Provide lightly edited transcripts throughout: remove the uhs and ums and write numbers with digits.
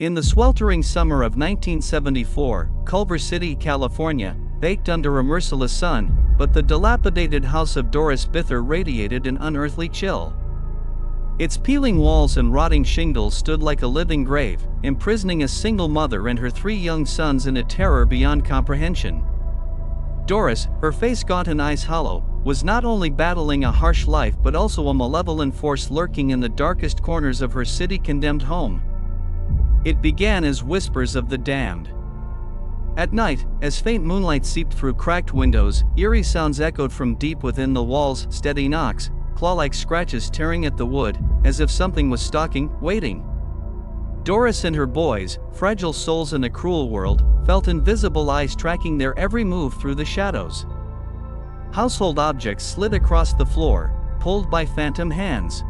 In the sweltering summer of 1974, Culver City, California, baked under a merciless sun, but the dilapidated house of Doris Bither radiated an unearthly chill. Its peeling walls and rotting shingles stood like a living grave, imprisoning a single mother and her 3 young sons in a terror beyond comprehension. Doris, her face gaunt and eyes hollow, was not only battling a harsh life but also a malevolent force lurking in the darkest corners of her city-condemned home. It began as whispers of the damned. At night, as faint moonlight seeped through cracked windows, eerie sounds echoed from deep within the walls, steady knocks, claw-like scratches tearing at the wood, as if something was stalking, waiting. Doris and her boys, fragile souls in a cruel world, felt invisible eyes tracking their every move through the shadows. Household objects slid across the floor, pulled by phantom hands.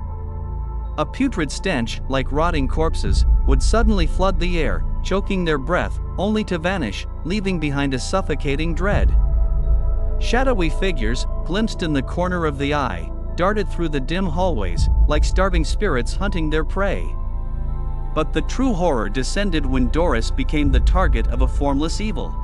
A putrid stench, like rotting corpses, would suddenly flood the air, choking their breath, only to vanish, leaving behind a suffocating dread. Shadowy figures, glimpsed in the corner of the eye, darted through the dim hallways, like starving spirits hunting their prey. But the true horror descended when Doris became the target of a formless evil.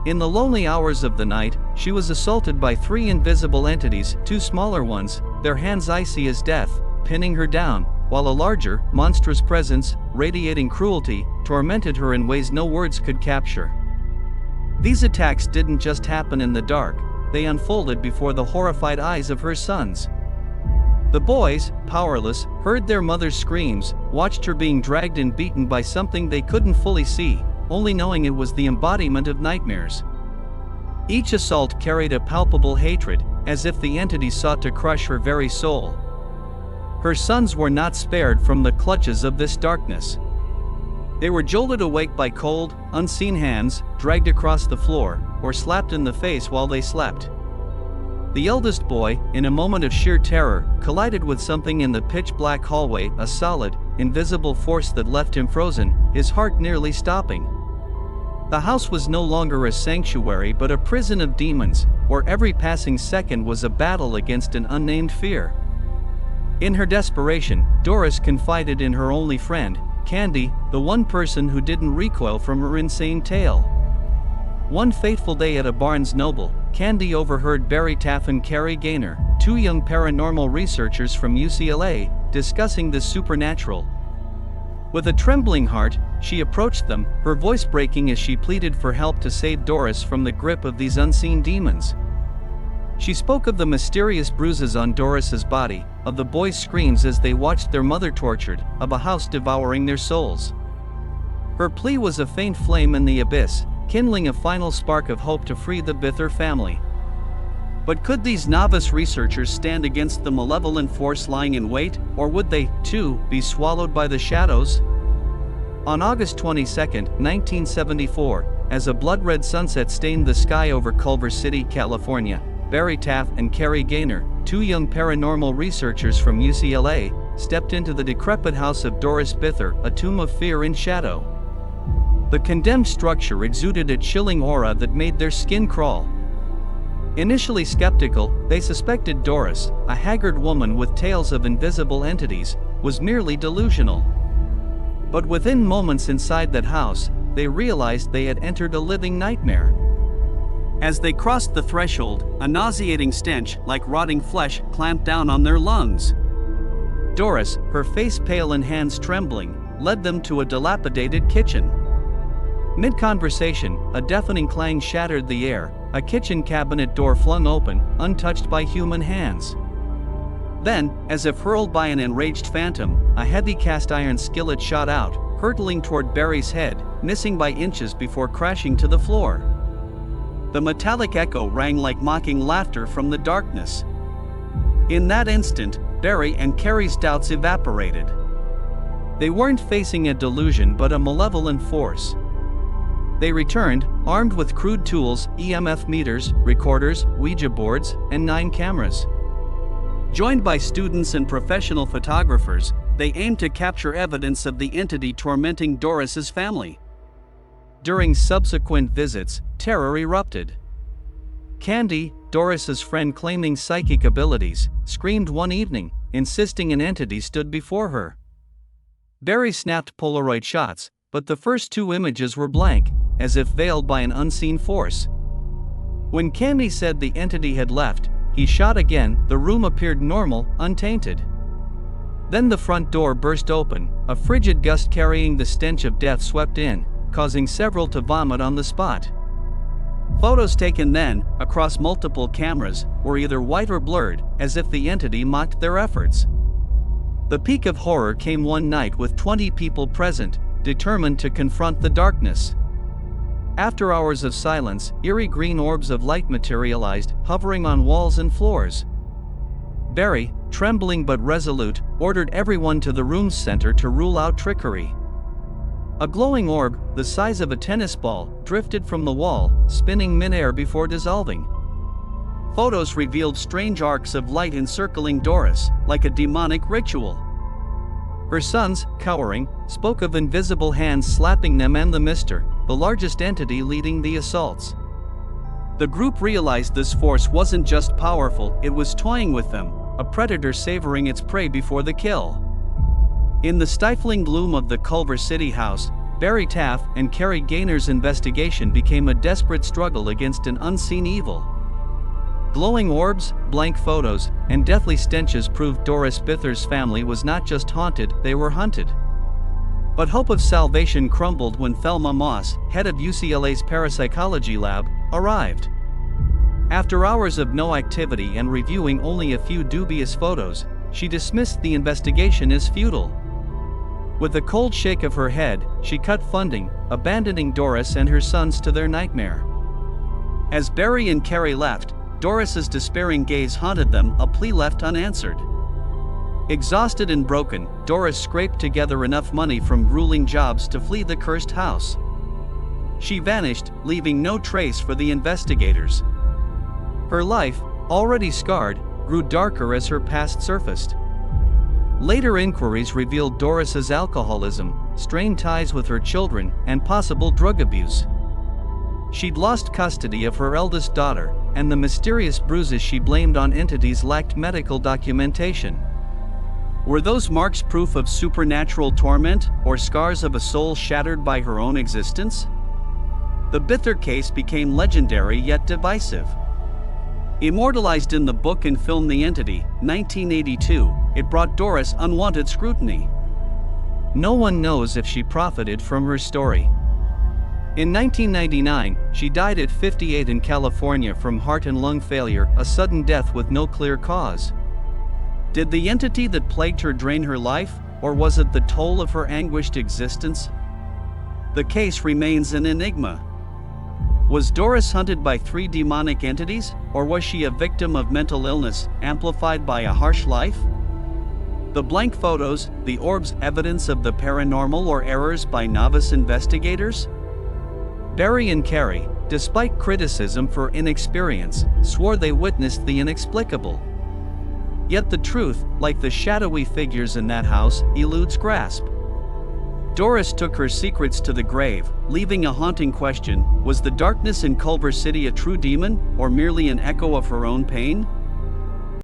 In the lonely hours of the night, she was assaulted by 3 invisible entities, 2 smaller ones, their hands icy as death, pinning her down, while a larger, monstrous presence, radiating cruelty, tormented her in ways no words could capture. These attacks didn't just happen in the dark, they unfolded before the horrified eyes of her sons. The boys, powerless, heard their mother's screams, watched her being dragged and beaten by something they couldn't fully see, only knowing it was the embodiment of nightmares. Each assault carried a palpable hatred, as if the entity sought to crush her very soul. Her sons were not spared from the clutches of this darkness. They were jolted awake by cold, unseen hands, dragged across the floor, or slapped in the face while they slept. The eldest boy, in a moment of sheer terror, collided with something in the pitch-black hallway, a solid, invisible force that left him frozen, his heart nearly stopping. The house was no longer a sanctuary but a prison of demons, where every passing second was a battle against an unnamed fear. In her desperation, Doris confided in her only friend, Candy, the one person who didn't recoil from her insane tale. One fateful day at a Barnes Noble, Candy overheard Barry Taff and Carrie Gaynor, 2 young paranormal researchers from UCLA, discussing the supernatural. With a trembling heart, she approached them, her voice breaking as she pleaded for help to save Doris from the grip of these unseen demons. She spoke of the mysterious bruises on Doris's body, of the boys' screams as they watched their mother tortured, of a house devouring their souls. Her plea was a faint flame in the abyss, kindling a final spark of hope to free the Bither family. But could these novice researchers stand against the malevolent force lying in wait, or would they, too, be swallowed by the shadows? On August 22, 1974, as a blood-red sunset stained the sky over Culver City, California, Barry Taff and Carrie Gaynor, 2 young paranormal researchers from UCLA, stepped into the decrepit house of Doris Bither, a tomb of fear and shadow. The condemned structure exuded a chilling aura that made their skin crawl. Initially skeptical, they suspected Doris, a haggard woman with tales of invisible entities, was merely delusional. But within moments inside that house, they realized they had entered a living nightmare. As they crossed the threshold, a nauseating stench, like rotting flesh, clamped down on their lungs. Doris, her face pale and hands trembling, led them to a dilapidated kitchen. Mid-conversation, a deafening clang shattered the air, a kitchen cabinet door flung open, untouched by human hands. Then, as if hurled by an enraged phantom, a heavy cast-iron skillet shot out, hurtling toward Barry's head, missing by inches before crashing to the floor. The metallic echo rang like mocking laughter from the darkness. In that instant, Barry and Carrie's doubts evaporated. They weren't facing a delusion but a malevolent force. They returned, armed with crude tools, EMF meters, recorders, Ouija boards, and 9 cameras. Joined by students and professional photographers, they aimed to capture evidence of the entity tormenting Doris's family. During subsequent visits, terror erupted. Candy, Doris's friend claiming psychic abilities, screamed one evening, insisting an entity stood before her. Barry snapped Polaroid shots, but the first two images were blank, as if veiled by an unseen force. When Candy said the entity had left, he shot again. The room appeared normal, untainted. Then the front door burst open, a frigid gust carrying the stench of death swept in, causing several to vomit on the spot. Photos taken then, across multiple cameras, were either white or blurred, as if the entity mocked their efforts. The peak of horror came one night with 20 people present, determined to confront the darkness. After hours of silence, eerie green orbs of light materialized, hovering on walls and floors. Barry, trembling but resolute, ordered everyone to the room's center to rule out trickery. A glowing orb, the size of a tennis ball, drifted from the wall, spinning midair before dissolving. Photos revealed strange arcs of light encircling Doris, like a demonic ritual. Her sons, cowering, spoke of invisible hands slapping them and the Mister, the largest entity leading the assaults. The group realized this force wasn't just powerful, it was toying with them, a predator savoring its prey before the kill. In the stifling gloom of the Culver City house, Barry Taff and Carrie Gaynor's investigation became a desperate struggle against an unseen evil. Glowing orbs, blank photos, and deathly stenches proved Doris Bither's family was not just haunted, they were hunted. But hope of salvation crumbled when Thelma Moss, head of UCLA's parapsychology lab, arrived. After hours of no activity and reviewing only a few dubious photos, she dismissed the investigation as futile. With a cold shake of her head, she cut funding, abandoning Doris and her sons to their nightmare. As Barry and Carrie left, Doris's despairing gaze haunted them, a plea left unanswered. Exhausted and broken, Doris scraped together enough money from grueling jobs to flee the cursed house. She vanished, leaving no trace for the investigators. Her life, already scarred, grew darker as her past surfaced. Later inquiries revealed Doris's alcoholism, strained ties with her children, and possible drug abuse. She'd lost custody of her eldest daughter, and the mysterious bruises she blamed on entities lacked medical documentation. Were those marks proof of supernatural torment, or scars of a soul shattered by her own existence? The Bither case became legendary yet divisive. Immortalized in the book and film The Entity, 1982, it brought Doris unwanted scrutiny. No one knows if she profited from her story. In 1999, she died at 58 in California from heart and lung failure, a sudden death with no clear cause. Did the entity that plagued her drain her life, or was it the toll of her anguished existence? The case remains an enigma. Was Doris hunted by 3 demonic entities, or was she a victim of mental illness, amplified by a harsh life? The blank photos, the orbs, evidence of the paranormal or errors by novice investigators? Barry and Carrie, despite criticism for inexperience, swore they witnessed the inexplicable. Yet the truth, like the shadowy figures in that house, eludes grasp. Doris took her secrets to the grave, leaving a haunting question: was the darkness in Culver City a true demon, or merely an echo of her own pain?